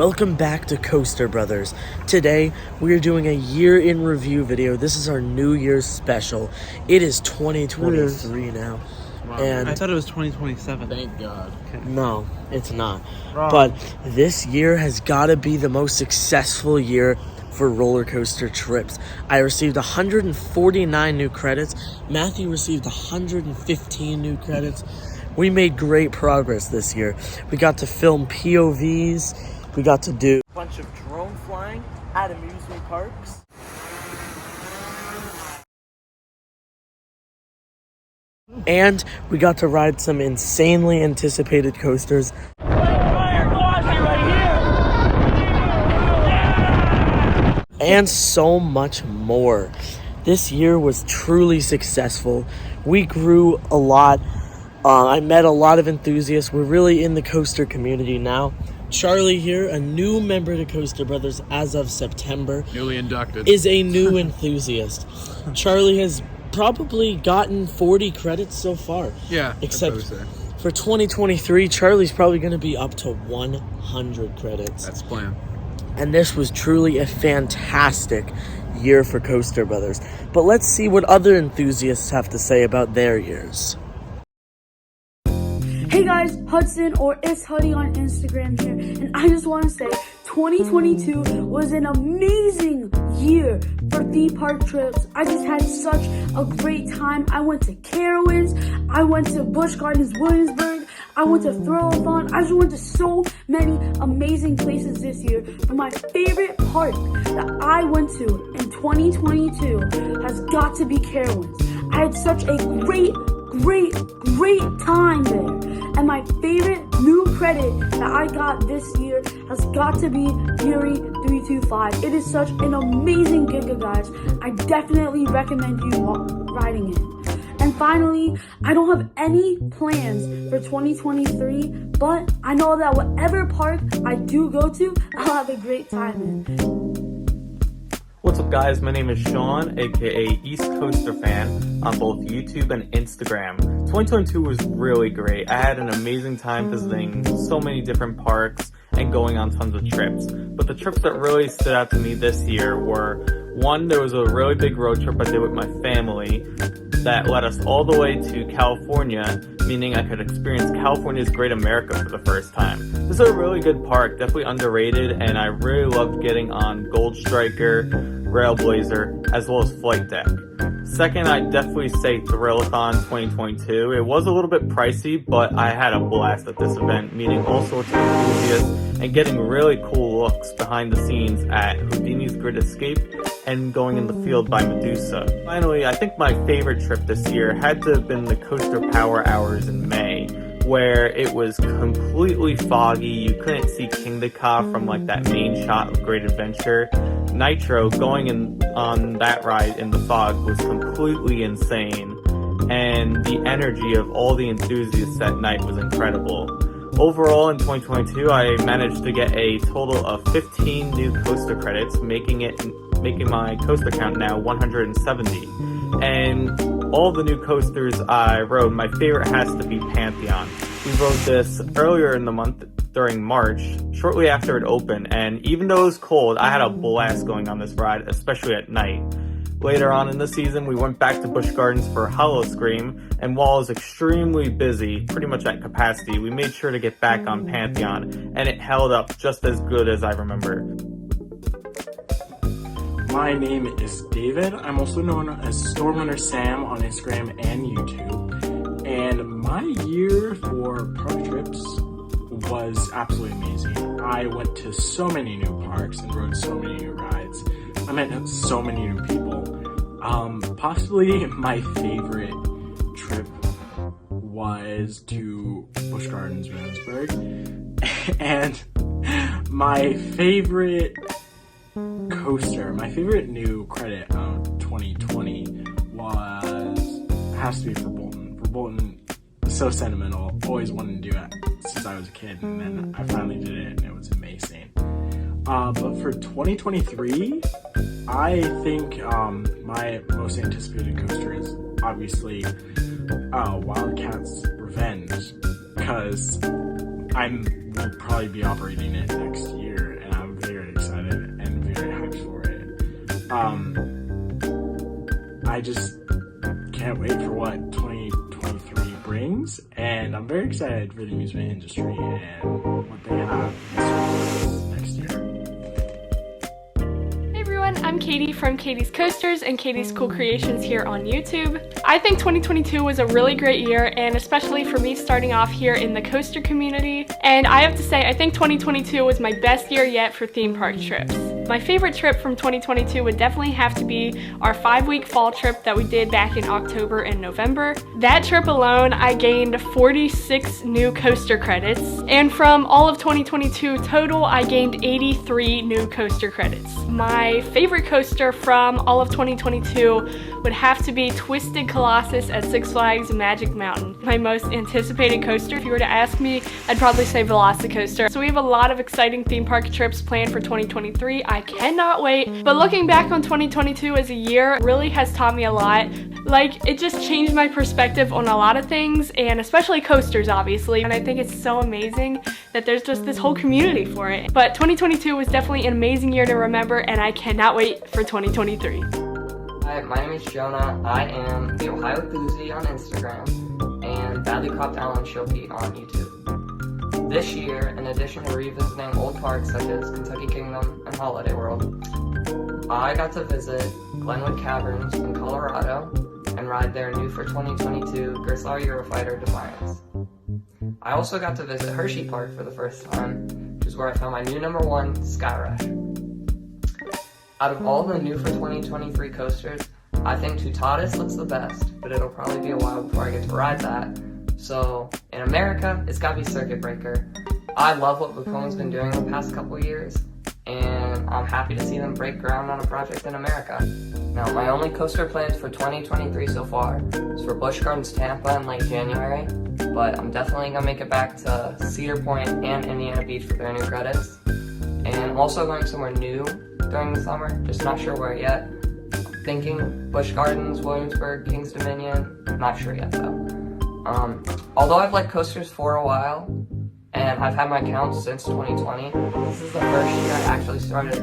welcome back to Coaster Brothers. Today, we are doing a year in review video. This is our New Year's special. It is 2023 now. Wow. And I thought it was 2027. Thank God. Okay. no, it's not. Wrong. But this year has got to be the most successful year for roller coaster trips. I received 149 new credits. Matthew received 115 new credits. We made great progress this year. We got to film POVs. We got to do a bunch of drone flying at amusement parks. And we got to ride some insanely anticipated coasters. And so much more. This year was truly successful. We grew a lot. I met a lot of enthusiasts. We're really in the coaster community now. Charlie here, a new member to Coaster Brothers as of September, Newly inducted. is a new enthusiast. Charlie has probably gotten 40 credits so far. Yeah. Except that's what I would say. for 2023, Charlie's probably going to be up to 100 credits. That's the plan. And this was truly a fantastic year for Coaster Brothers. But let's see what other enthusiasts have to say about their years. Hey guys, Hudson or It's Huddy on Instagram here, and I just want to say 2022 was an amazing year for theme park trips. I just had such a great time. I went to Carowinds, I went to Busch Gardens Williamsburg, I went to Thrill-a-thon. I just went to so many amazing places this year. But my favorite park that I went to in 2022 has got to be Carowinds. I had such a great time there. And my favorite new credit that I got this year has got to be Fury 325. It is such an amazing giga, guys. I definitely recommend you riding it. And finally, I don't have any plans for 2023, but I know that whatever park I do go to, I'll have a great time in. What's up, guys? My name is Sean, aka East Coaster Fan, on both YouTube and Instagram. 2022 was really great. I had an amazing time visiting so many different parks and going on tons of trips. But the trips that really stood out to me this year were, one, there was a really big road trip I did with my family that led us all the way to California, meaning I could experience California's Great America for the first time. This is a really good park, definitely underrated, and I really loved getting on Gold Striker, Railblazer, as well as Flight Deck. Second, I'd definitely say Thrill-a-thon 2022. It was a little bit pricey, but I had a blast at this event, meeting all sorts of enthusiasts and getting really cool looks behind the scenes at Houdini's Grid Escape and going in the field by Medusa. Finally, I think my favorite trip this year had to have been the Coaster Power Hours in May, where it was completely foggy. You couldn't see King Ka from like that main shot of Great Adventure. Nitro going in on that ride in the fog was completely insane, and the energy of all the enthusiasts that night was incredible. Overall, in 2022, I managed to get a total of 15 new coaster credits, making my coaster count now 170. And all the new coasters I rode, my favorite has to be Pantheon. We rode this earlier in the month during March, shortly after it opened, and even though it was cold, I had a blast going on this ride, especially at night. Later on in the season, we went back to Busch Gardens for Hollow Scream, and while it was extremely busy, pretty much at capacity, we made sure to get back on Pantheon, and it held up just as good as I remember. My name is David. I'm also known as Stormrunner Sam on Instagram and YouTube. And my year for park trips was absolutely amazing. I went to so many new parks and rode so many new rides. I met so many new people. Possibly my favorite trip was to Busch Gardens Williamsburg. And my favorite coaster, my favorite new credit of 2020 has to be for Bolton. For Bolton, so sentimental. Always wanted to do it since I was a kid, and then I finally did it, and it was amazing. But for 2023, I think my most anticipated coaster is obviously Wildcats Revenge, because will probably be operating it next year, I just can't wait for what 2023 brings, and I'm very excited for the amusement industry and what they have in store next year. Hey everyone, I'm Katie from Katie's Coasters and Katie's Cool Creations here on YouTube. I think 2022 was a really great year, and especially for me starting off here in the coaster community. And I have to say, I think 2022 was my best year yet for theme park trips. My favorite trip from 2022 would definitely have to be our 5-week fall trip that we did back in October and November. That trip alone, I gained 46 new coaster credits, and from all of 2022 total, I gained 83 new coaster credits. My favorite coaster from all of 2022 would have to be Twisted Colossus at Six Flags Magic Mountain. My most anticipated coaster, if you were to ask me, I'd probably say Velocicoaster. So we have a lot of exciting theme park trips planned for 2023. I cannot wait. But looking back on 2022 as a year really has taught me a lot. Like, it just changed my perspective on a lot of things, and especially coasters, obviously. And I think it's so amazing that there's just this whole community for it. But 2022 was definitely an amazing year to remember, and I cannot wait for 2023. Hi, my name is Jonah. I am the Ohio Koozie on Instagram and Badly Cropped Alan Shilkey on YouTube. This year, in addition to revisiting old parks such as Kentucky Kingdom and Holiday World, I got to visit Glenwood Caverns in Colorado and ride their new for 2022 Gerstlauer Eurofighter Defiance. I also got to visit Hershey Park for the first time, which is where I found my new number 1, Sky Rush. Out of all the new for 2023 coasters, I think Toutatis looks the best, but it'll probably be a while before I get to ride that. So, in America, it's gotta be Circuit Breaker. I love what Bacon's been doing the past couple years, and I'm happy to see them break ground on a project in America. Now, my only coaster plans for 2023 so far is for Busch Gardens Tampa in late January, but I'm definitely gonna make it back to Cedar Point and Indiana Beach for their new credits. And I'm also going somewhere new during the summer, just not sure where yet. I'm thinking Busch Gardens, Williamsburg, Kings Dominion, not sure yet though. Although I've liked coasters for a while, and I've had my accounts since 2020, this is the first year I actually started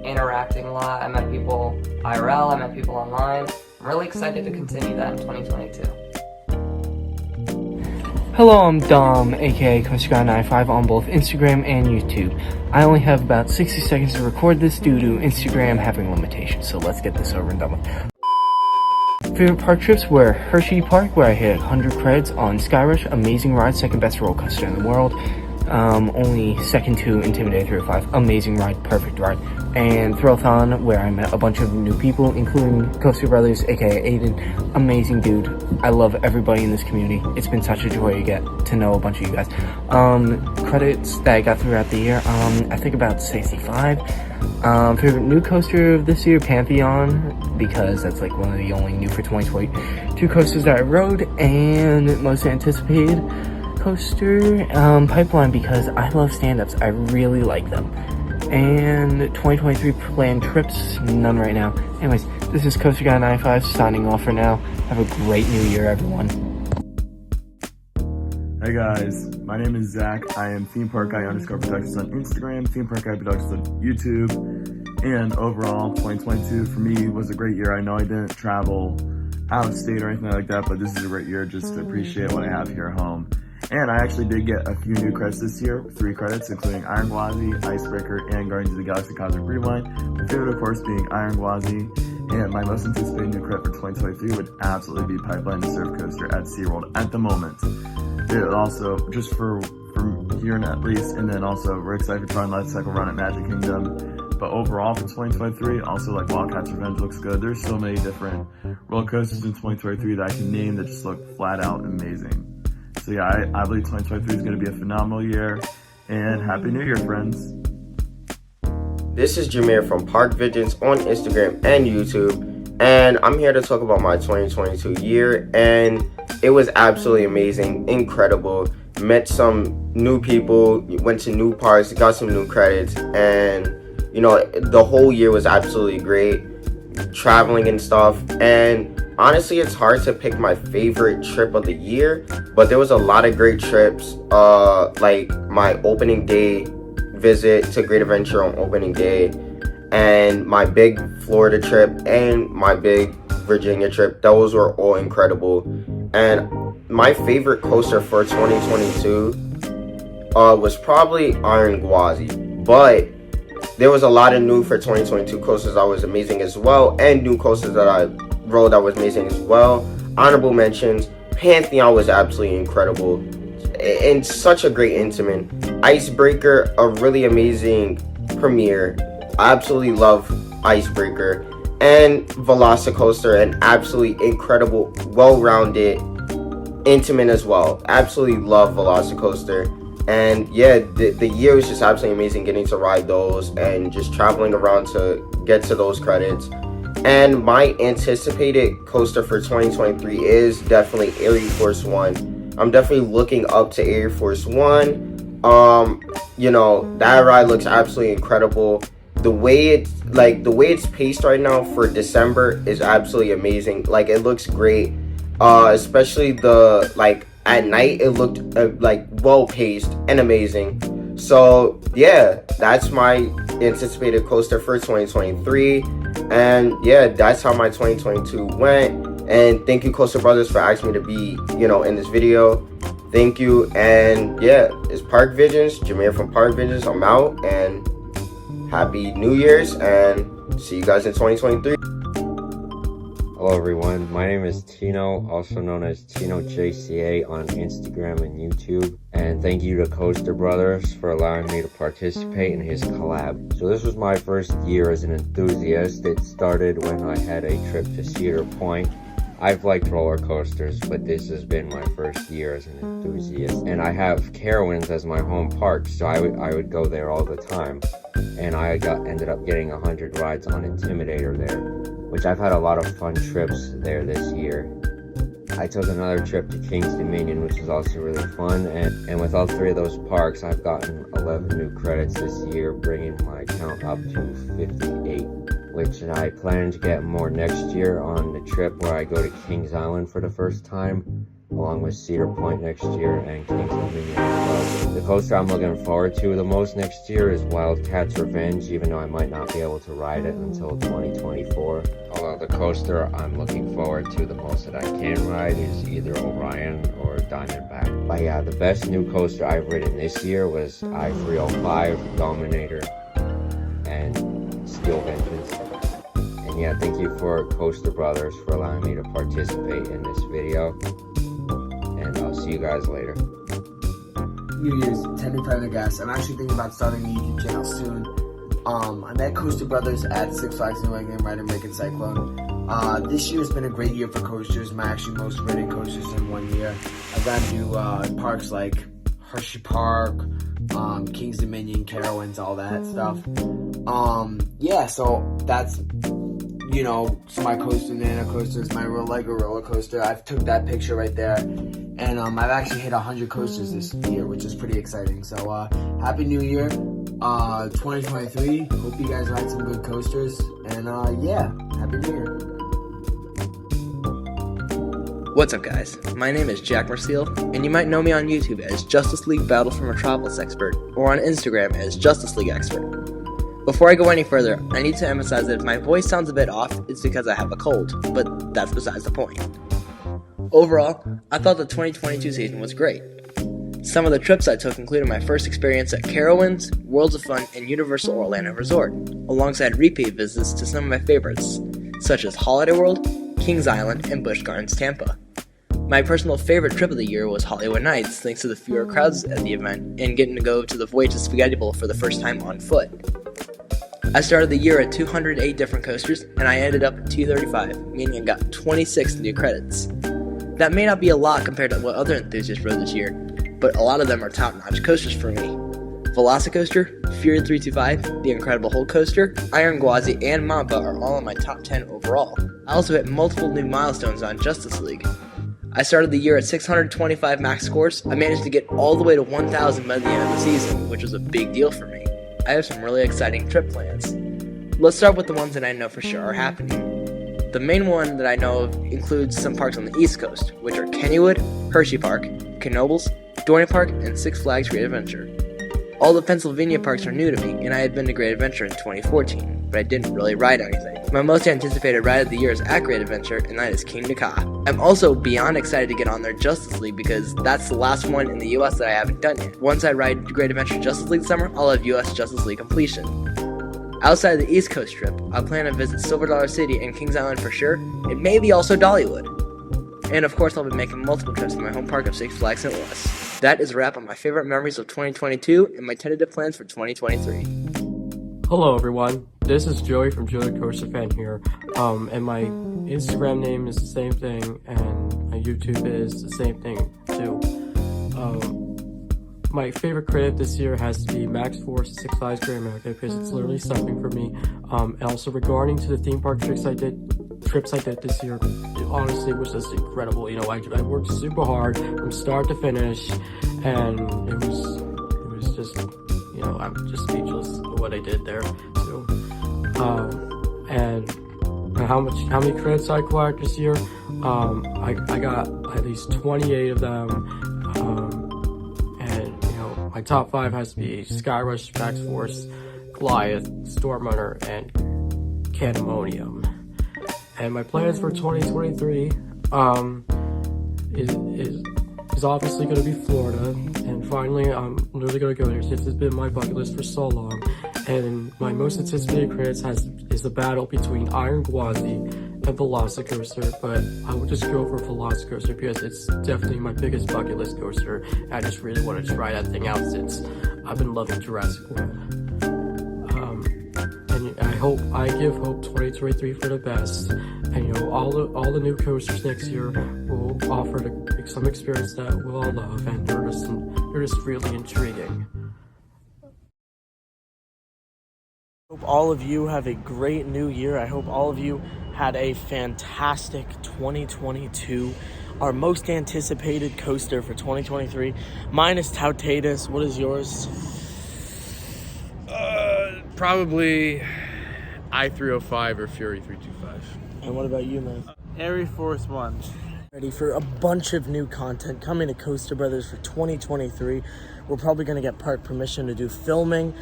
interacting a lot. I met people IRL, I met people online. I'm really excited to continue that in 2022. Hello, I'm Dom, aka Coaster Guy 95 on both Instagram and YouTube. I only have about 60 seconds to record this due to Instagram having limitations, so let's get this over and done with. Favorite park trips were Hershey Park, where I hit 100 credits on Sky Rush, amazing ride, second best roller coaster in the world. Only second to Intimidator 305, amazing ride, perfect ride. And Thrillthon, where I met a bunch of new people, including Coaster Brothers, aka Aiden, amazing dude. I love everybody in this community. It's been such a joy to get to know a bunch of you guys. Credits that I got throughout the year, I think about 65. Favorite new coaster of this year, Pantheon, because that's like one of the only new for 2022 coasters that I rode. And most anticipated coaster, Pipeline, because I love stand-ups. I really like them. And 2023 planned trips, none right now. Anyways, this is Coaster Guy 95 signing off for now. Have a great new year, everyone. Hey guys, my name is Zach. I am Theme Park Guy _Productions on Instagram, Theme Park Guy Productions on YouTube, and overall, 2022 for me was a great year. I know I didn't travel out of state or anything like that, but this is a great year just to appreciate what I have here at home. And I actually did get a few new credits this year, 3 credits, including Iron Gwazi, Icebreaker, and Guardians of the Galaxy Cosmic Rewind. My favorite, of course, being Iron Gwazi, and my most anticipated new credit for 2023 would absolutely be Pipeline the Surf Coaster at SeaWorld at the moment. It also, just from here at least, and then also we're excited for trying Life Cycle Run at Magic Kingdom. But overall for 2023, also like Wildcats Revenge looks good. There's so many different roller coasters in 2023 that I can name that just look flat out amazing. So yeah, I believe 2023 is going to be a phenomenal year, and Happy New Year, friends. This is Jameer from Park Visions on Instagram and YouTube, and I'm here to talk about my 2022 year, and it was absolutely amazing, incredible. Met some new people, went to new parks, got some new credits, and you know, the whole year was absolutely great, traveling and stuff. And honestly, it's hard to pick my favorite trip of the year, but there was a lot of great trips, like my opening day visit to Great Adventure on opening day, and my big Florida trip and my big Virginia trip. Those were all incredible. And my favorite coaster for 2022 was probably Iron Gwazi, but there was a lot of new for 2022 coasters that was amazing as well, and new coasters that I rode that was amazing as well. Honorable mentions, Pantheon was absolutely incredible and such a great intimate. Icebreaker, a really amazing premiere. I absolutely love Icebreaker. And Velocicoaster, an absolutely incredible, well-rounded intimate as well. Absolutely love Velocicoaster. And yeah, the year was just absolutely amazing getting to ride those and just traveling around to get to those credits. And my anticipated coaster for 2023 is definitely Air Force One. I'm definitely looking up to Air Force One. You know, that ride looks absolutely incredible. The way it's paced right now for December is absolutely amazing. Like, it looks great. Especially the, like, at night, it looked well paced and amazing. So yeah, that's my anticipated coaster for 2023. And yeah, that's how my 2022 went. And thank you, Coaster Brothers, for asking me to be, in this video. Thank you. And yeah, it's Park Visions, Jameer from Park Visions. I'm out, and happy New Year's, and see you guys in 2023. Hello everyone, my name is Tino, also known as Tino JCA on Instagram and YouTube, and thank you to Coaster Brothers for allowing me to participate in his collab. So this was my first year as an enthusiast. It started when I had a trip to Cedar Point. I've liked roller coasters, but this has been my first year as an enthusiast, and I have Carowinds as my home park, so I would go there all the time, and I ended up getting 100 rides on Intimidator there, which I've had a lot of fun trips there this year. I took another trip to King's Dominion, which was also really fun, and with all three of those parks, I've gotten 11 new credits this year, bringing my count up to 58, which I plan to get more next year on the trip where I go to Kings Island for the first time, along with Cedar Point next year and King's Dominion as well. The coaster I'm looking forward to the most next year is Wildcat's Revenge, even though I might not be able to ride it until 2024. Although the coaster I'm looking forward to the most that I can ride is either Orion or Diamondback. But yeah, the best new coaster I've ridden this year was I-305, Dominator, and Steel Vengeance. And yeah, thank you for Coaster Brothers for allowing me to participate in this video. And I'll see you guys later. New Year's, technically the guest. I'm actually thinking about starting a YouTube channel soon. I met Coaster Brothers at Six Flags New England right in Macon Cyclone. This year's been a great year for coasters. My actually most ridden coasters in 1 year. I've got to do parks like Hershey Park, King's Dominion, Carowinds, all that stuff. Yeah, so that's, so my coaster, Nana coaster is my Lego roller coaster. I've took that picture right there. And I've actually hit 100 coasters this year, which is pretty exciting. So Happy New Year, 2023. Hope you guys ride some good coasters. And yeah, Happy New Year. What's up, guys? My name is Jack Marseille, and you might know me on YouTube as Justice League Battle for Metropolis Expert, or on Instagram as Justice League Expert. Before I go any further, I need to emphasize that if my voice sounds a bit off, it's because I have a cold, but that's besides the point. Overall, I thought the 2022 season was great. Some of the trips I took included my first experience at Carowinds, Worlds of Fun, and Universal Orlando Resort, alongside repeat visits to some of my favorites, such as Holiday World, Kings Island, and Busch Gardens Tampa. My personal favorite trip of the year was Hollywood Nights, thanks to the fewer crowds at the event, and getting to go to the Voyage to Spaghetti Bowl for the first time on foot. I started the year at 208 different coasters, and I ended up at 235, meaning I got 26 new credits. That may not be a lot compared to what other enthusiasts rode this year, but a lot of them are top-notch coasters for me. Velocicoaster, Fury 325, the Incredible Hulk Coaster, Iron Gwazi, and Mamba are all in my top 10 overall. I also hit multiple new milestones on Justice League. I started the year at 625 max scores. I managed to get all the way to 1,000 by the end of the season, which was a big deal for me. I have some really exciting trip plans. Let's start with the ones that I know for sure are happening. The main one that I know of includes some parks on the East Coast, which are Kennywood, Hershey Park, Knoebels, Dorney Park, and Six Flags Great Adventure. All the Pennsylvania parks are new to me, and I had been to Great Adventure in 2014, but but I didn't really ride anything. My most anticipated ride of the year is at Great Adventure, and that is King Ka. I'm also beyond excited to get on their Justice League because that's the last one in the US that I haven't done yet. Once I ride Great Adventure Justice League this summer, I'll have US Justice League completion. Outside of the East Coast trip, I plan to visit Silver Dollar City and Kings Island for sure, and maybe also Dollywood. And of course, I'll be making multiple trips to my home park of Six Flags St. Louis. That is a wrap on my favorite memories of 2022 and my tentative plans for 2023. Hello everyone, this is Joey from Joey the Coaster Fan here, and my Instagram name is the same thing, and my YouTube is the same thing too. My favorite credit this year has to be Max Force Six Flags Great America because it's literally something for me. And also regarding to the theme park trips I did this year, it honestly was just incredible. You know, I worked super hard from start to finish, and it was just, you know, I'm just speechless at what I did there too. And how many credits I collected this year? I got at least 28 of them. And you know, my top 5 has to be Skyrush, Max Force, Goliath, Storm Runner, and Candemonium. And my plans for 2023 is obviously going to be Florida, and finally I'm literally going to go there since it's been my bucket list for so long. And my most anticipated credits is the battle between Iron Gwazi and Velocicoaster, but I would just go for Velocicoaster because it's definitely my biggest bucket list coaster. I just really want to try that thing out since I've been loving Jurassic World. And I give hope 2023 for the best, and you know, all the new coasters next year will offer some experience that we'll all love, and they're just really intriguing. Hope all of you have a great new year. I hope all of you had a fantastic 2022. Our most anticipated coaster for 2023. Mine is Tautatus. What is yours? Probably I-305 or Fury 325. And what about you, man? Air Force One. Ready for a bunch of new content coming to Coaster Brothers for 2023. We're probably going to get park permission to do filming.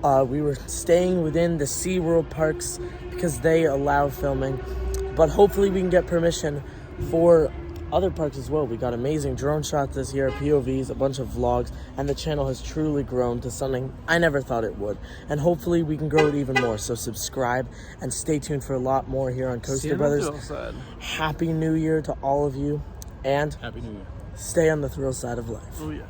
We were staying within the SeaWorld parks because they allow filming, but hopefully we can get permission for other parks as well. We got amazing drone shots this year, POVs, a bunch of vlogs, and the channel has truly grown to something I never thought it would. And hopefully we can grow it even more. So subscribe and stay tuned for a lot more here on Coaster Brothers. Happy New Year to all of you, and Happy New Year. Stay on the thrill side of life. Oh yeah.